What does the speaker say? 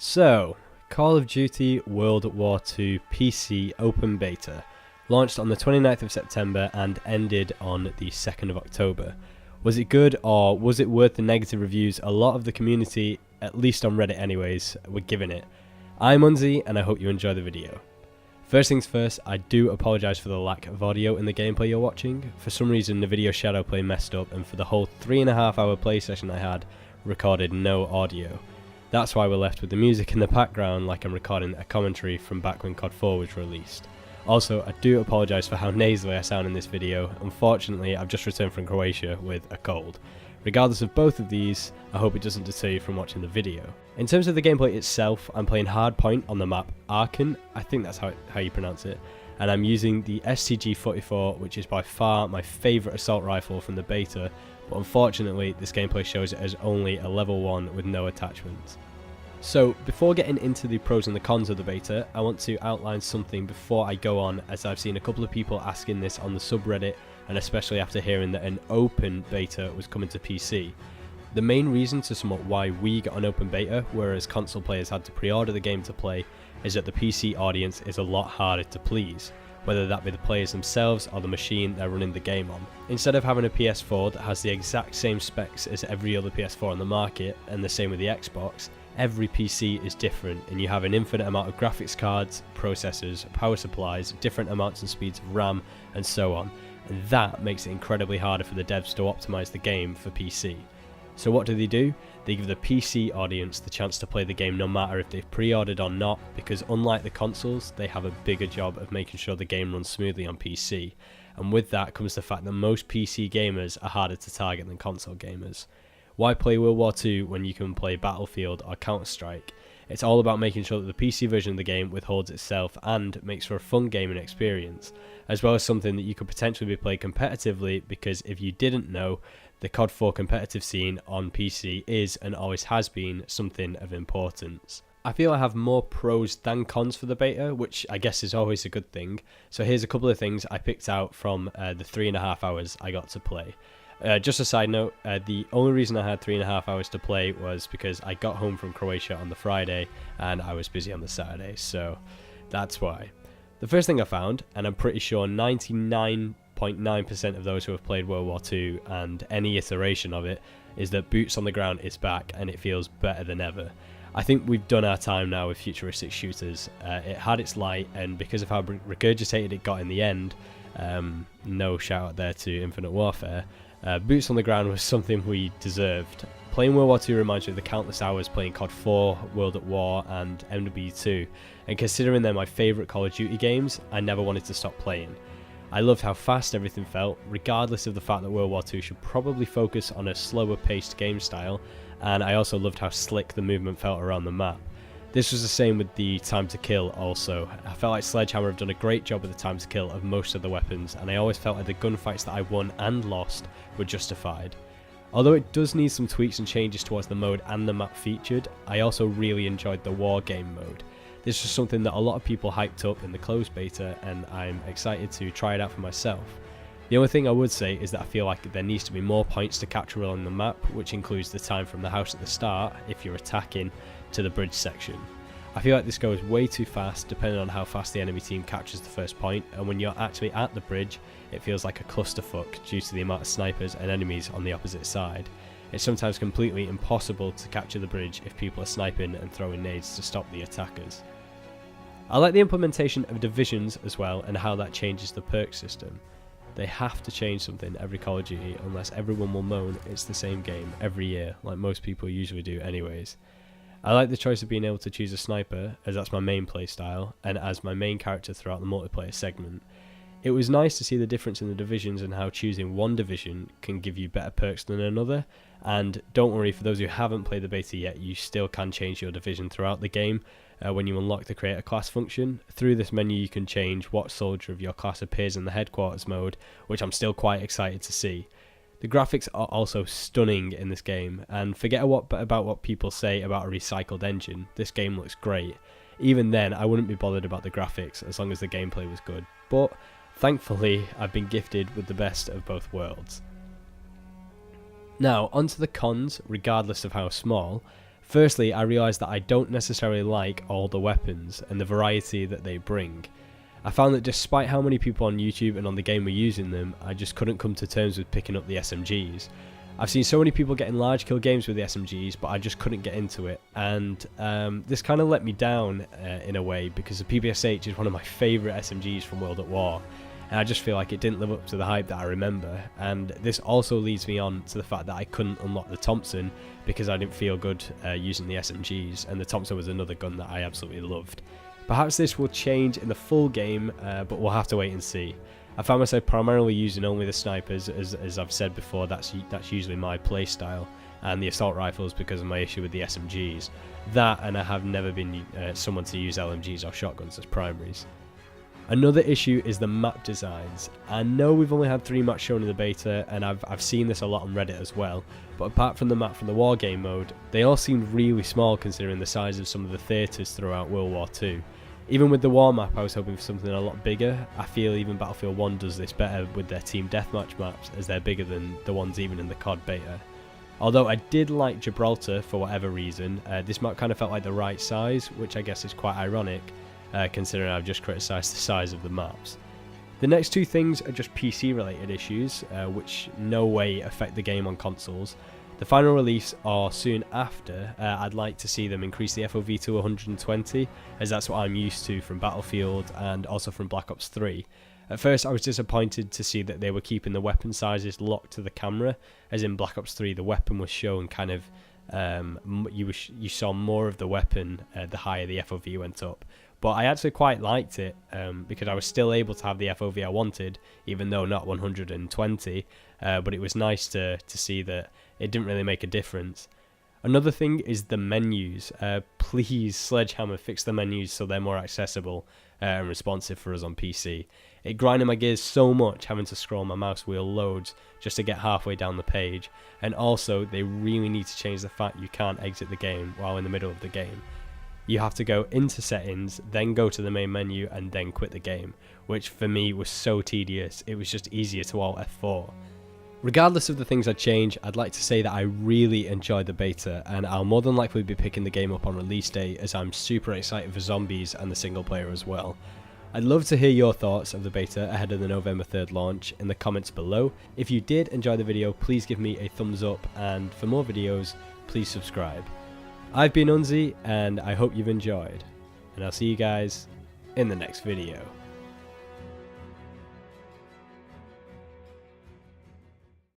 So, Call of Duty World War II PC Open Beta launched on the 29th of September and ended on the 2nd of October. Was it good, or was it worth the negative reviews a lot of the community, at least on Reddit anyways, were giving it? I'm Unzi and I hope you enjoy the video. First things first, I do apologise for the lack of audio in the gameplay you're watching. For some reason the video shadow play messed up, and for the whole 3.5 hour play session I had, recorded no audio. That's why we're left with the music in the background like I'm recording a commentary from back when COD 4 was released. Also, I do apologise for how nasally I sound in this video. Unfortunately, I've just returned from Croatia with a cold. Regardless of both of these, I hope it doesn't deter you from watching the video. In terms of the gameplay itself, I'm playing hardpoint on the map Aachen, I think that's how you pronounce it, and I'm using the STG-44, which is by far my favourite assault rifle from the beta, but unfortunately this gameplay shows it as only a level 1 with no attachments. So before getting into the pros and the cons of the beta, I want to outline something before I go on, as I've seen a couple of people asking this on the subreddit, and especially after hearing that an open beta was coming to PC. The main reason to sum up why we got an open beta, whereas console players had to pre-order the game to play, is that the PC audience is a lot harder to please, whether that be the players themselves or the machine they're running the game on. Instead of having a PS4 that has the exact same specs as every other PS4 on the market, and the same with the Xbox, every PC is different, and you have an infinite amount of graphics cards, processors, power supplies, different amounts and speeds of RAM, and so on, and that makes it incredibly harder for the devs to optimize the game for PC. So what do? They give the PC audience the chance to play the game no matter if they've pre-ordered or not, because unlike the consoles, they have a bigger job of making sure the game runs smoothly on PC, and with that comes the fact that most PC gamers are harder to target than console gamers. Why play World War II when you can play Battlefield or Counter-Strike? It's all about making sure that the PC version of the game withholds itself and makes for a fun gaming experience, as well as something that you could potentially be played competitively, because if you didn't know, the COD 4 competitive scene on PC is and always has been something of importance. I feel I have more pros than cons for the beta, which I guess is always a good thing. So here's a couple of things I picked out from the 3.5 hours I got to play. Just a side note, the only reason I had 3.5 hours to play was because I got home from Croatia on the Friday and I was busy on the Saturday, so that's why. The first thing I found, and I'm pretty sure 99.9% of those who have played World War II and any iteration of it, is that boots on the ground is back and it feels better than ever. I think we've done our time now with futuristic shooters. It had its light, and because of how regurgitated it got in the end, no shout out there to Infinite Warfare, boots on the ground was something we deserved. Playing World War II reminds me of the countless hours playing COD 4, World at War and MW2, and considering they're my favourite Call of Duty games, I never wanted to stop playing. I loved how fast everything felt, regardless of the fact that World War II should probably focus on a slower paced game style, and I also loved how slick the movement felt around the map. This was the same with the time to kill also. I felt like Sledgehammer have done a great job with the time to kill of most of the weapons, and I always felt like the gunfights that I won and lost were justified. Although it does need some tweaks and changes towards the mode and the map featured, I also really enjoyed the war game mode. This was something that a lot of people hyped up in the closed beta, and I'm excited to try it out for myself. The only thing I would say is that I feel like there needs to be more points to capture along the map, which includes the time from the house at the start, if you're attacking, to the bridge section. I feel like this goes way too fast depending on how fast the enemy team captures the first point, and when you're actually at the bridge, it feels like a clusterfuck due to the amount of snipers and enemies on the opposite side. It's sometimes completely impossible to capture the bridge if people are sniping and throwing nades to stop the attackers. I like the implementation of divisions as well, and how that changes the perk system. They have to change something every Call of Duty, unless everyone will moan it's the same game every year, like most people usually do anyways. I like the choice of being able to choose a sniper, as that's my main playstyle, and as my main character throughout the multiplayer segment. It was nice to see the difference in the divisions and how choosing one division can give you better perks than another, and don't worry, for those who haven't played the beta yet, you still can change your division throughout the game when you unlock the create a class function. Through this menu you can change what soldier of your class appears in the headquarters mode, which I'm still quite excited to see. The graphics are also stunning in this game, and forget about what people say about a recycled engine, this game looks great. Even then, I wouldn't be bothered about the graphics as long as the gameplay was good, but thankfully I've been gifted with the best of both worlds. Now, onto the cons, regardless of how small. Firstly, I realised that I don't necessarily like all the weapons and the variety that they bring. I found that despite how many people on YouTube and on the game were using them, I just couldn't come to terms with picking up the SMGs. I've seen so many people getting large kill games with the SMGs, but I just couldn't get into it, and this kind of let me down in a way, because the PPSH is one of my favourite SMGs from World at War, and I just feel like it didn't live up to the hype that I remember. And this also leads me on to the fact that I couldn't unlock the Thompson because I didn't feel good using the SMGs, and the Thompson was another gun that I absolutely loved. Perhaps this will change in the full game, but we'll have to wait and see. I found myself primarily using only the snipers, as I've said before. That's usually my playstyle, and the assault rifles because of my issue with the SMGs. That, and I have never been someone to use LMGs or shotguns as primaries. Another issue is the map designs. I know we've only had 3 maps shown in the beta, and I've seen this a lot on Reddit as well, but apart from the map from the war game mode, they all seemed really small considering the size of some of the theatres throughout World War II. Even with the war map, I was hoping for something a lot bigger. I feel even Battlefield 1 does this better with their team deathmatch maps, as they're bigger than the ones even in the COD beta. Although I did like Gibraltar for whatever reason, this map kind of felt like the right size, which I guess is quite ironic, considering I've just criticised the size of the maps. The next 2 things are just PC related issues, which no way affect the game on consoles. The final release or soon after, I'd like to see them increase the FOV to 120, as that's what I'm used to from Battlefield and also from Black Ops 3. At first I was disappointed to see that they were keeping the weapon sizes locked to the camera, as in Black Ops 3 the weapon was shown kind of, you saw more of the weapon the higher the FOV went up. But I actually quite liked it, because I was still able to have the FOV I wanted, even though not 120, but it was nice to see that it didn't really make a difference. Another thing is the menus. Please, Sledgehammer, fix the menus so they're more accessible and responsive for us on PC. It grinded my gears so much having to scroll my mouse wheel loads just to get halfway down the page, and also they really need to change the fact you can't exit the game while in the middle of the game. You have to go into settings, then go to the main menu, and then quit the game, which for me was so tedious. It was just easier to Alt F4. Regardless of the things I'd change, I'd like to say that I really enjoyed the beta, and I'll more than likely be picking the game up on release day, as I'm super excited for zombies and the single player as well. I'd love to hear your thoughts of the beta ahead of the November 3rd launch in the comments below. If you did enjoy the video, please give me a thumbs up, and for more videos, please subscribe. I've been Unzi, and I hope you've enjoyed, and I'll see you guys in the next video.